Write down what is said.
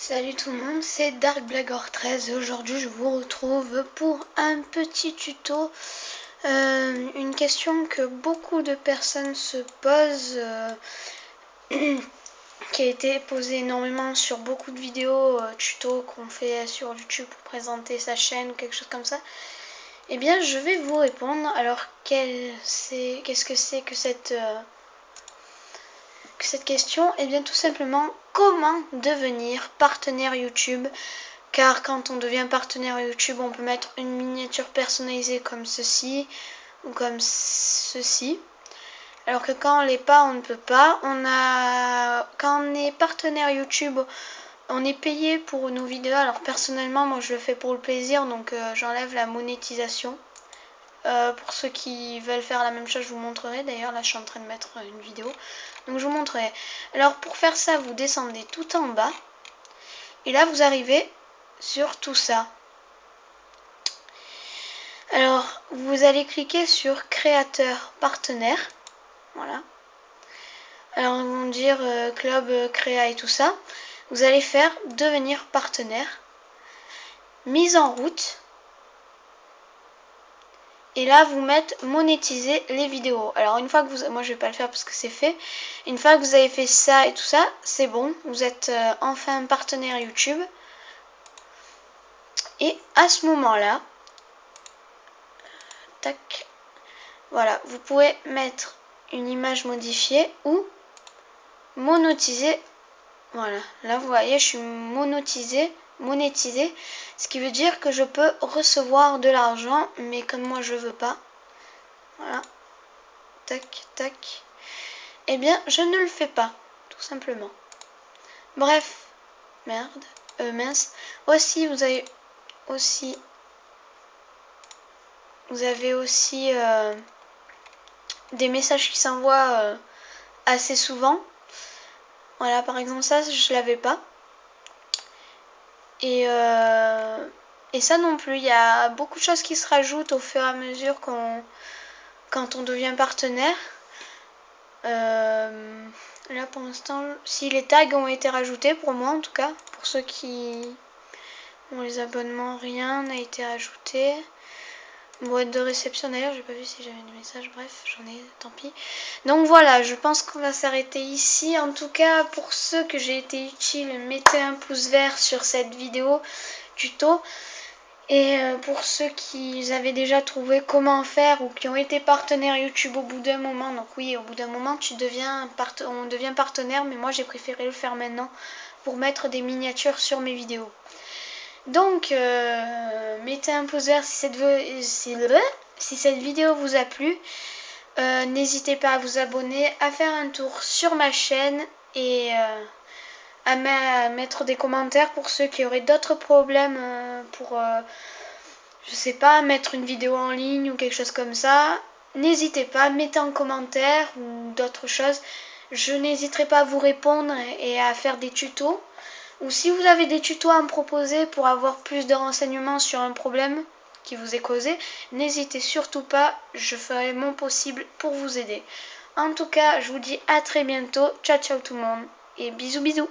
Salut tout le monde, c'est DarkBlagor13 et aujourd'hui je vous retrouve pour un petit tuto. Une question que beaucoup de personnes se posent, qui a été posée énormément sur beaucoup de vidéos tutos qu'on fait sur YouTube pour présenter sa chaîne ou quelque chose comme ça. Eh bien je vais vous répondre. Alors qu'est-ce que c'est que cette question? Eh bien tout simplement, comment devenir partenaire YouTube? Car quand on devient partenaire YouTube, on peut mettre une miniature personnalisée comme ceci ou comme ceci. Alors que quand on l'est pas, on ne peut pas. Quand on est partenaire YouTube, on est payé pour nos vidéos. Alors personnellement, moi je le fais pour le plaisir, donc j'enlève la monétisation. Pour ceux qui veulent faire la même chose, je vous montrerai. D'ailleurs, là, je suis en train de mettre une vidéo. Donc, je vous montrerai. Alors, pour faire ça, vous descendez tout en bas. Et là, vous arrivez sur tout ça. Alors, vous allez cliquer sur créateur partenaire. Voilà. Alors, ils vont dire club créa et tout ça. Vous allez faire devenir partenaire. Mise en route. Et là, vous mettez monétiser les vidéos. Alors, une fois que vous... Moi, je vais pas le faire parce que c'est fait. Une fois que vous avez fait ça et tout ça, c'est bon. Vous êtes enfin partenaire YouTube. Et à ce moment-là, tac, voilà, vous pouvez mettre une image modifiée ou monétiser. Voilà, là, vous voyez, je suis monétisé, ce qui veut dire que je peux recevoir de l'argent, mais comme moi, je veux pas. Voilà. Tac, tac. Eh bien, je ne le fais pas, tout simplement. Bref, merde, mince. Aussi, vous avez aussi des messages qui s'envoient assez souvent. Voilà, par exemple, ça, je l'avais pas. Et ça non plus, il y a beaucoup de choses qui se rajoutent au fur et à mesure quand on devient partenaire. Là pour l'instant, si les tags ont été rajoutés, pour moi en tout cas, pour ceux qui ont les abonnements, rien n'a été rajouté. Boîte de réception d'ailleurs, j'ai pas vu si j'avais des messages, bref, j'en ai, tant pis. Donc voilà, je pense qu'on va s'arrêter ici. En tout cas, pour ceux que j'ai été utile, mettez un pouce vert sur cette vidéo tuto. Et pour ceux qui avaient déjà trouvé comment faire ou qui ont été partenaires YouTube au bout d'un moment, donc oui, au bout d'un moment, on devient partenaire, mais moi j'ai préféré le faire maintenant pour mettre des miniatures sur mes vidéos. Donc, mettez un pouce vert si cette vidéo vous a plu. N'hésitez pas à vous abonner, à faire un tour sur ma chaîne et à mettre des commentaires pour ceux qui auraient d'autres problèmes pour, je sais pas, mettre une vidéo en ligne ou quelque chose comme ça. N'hésitez pas, mettez en commentaire ou d'autres choses. Je n'hésiterai pas à vous répondre et à faire des tutos. Ou si vous avez des tutos à me proposer pour avoir plus de renseignements sur un problème qui vous est causé, n'hésitez surtout pas, je ferai mon possible pour vous aider. En tout cas, je vous dis à très bientôt. Ciao ciao tout le monde et bisous bisous.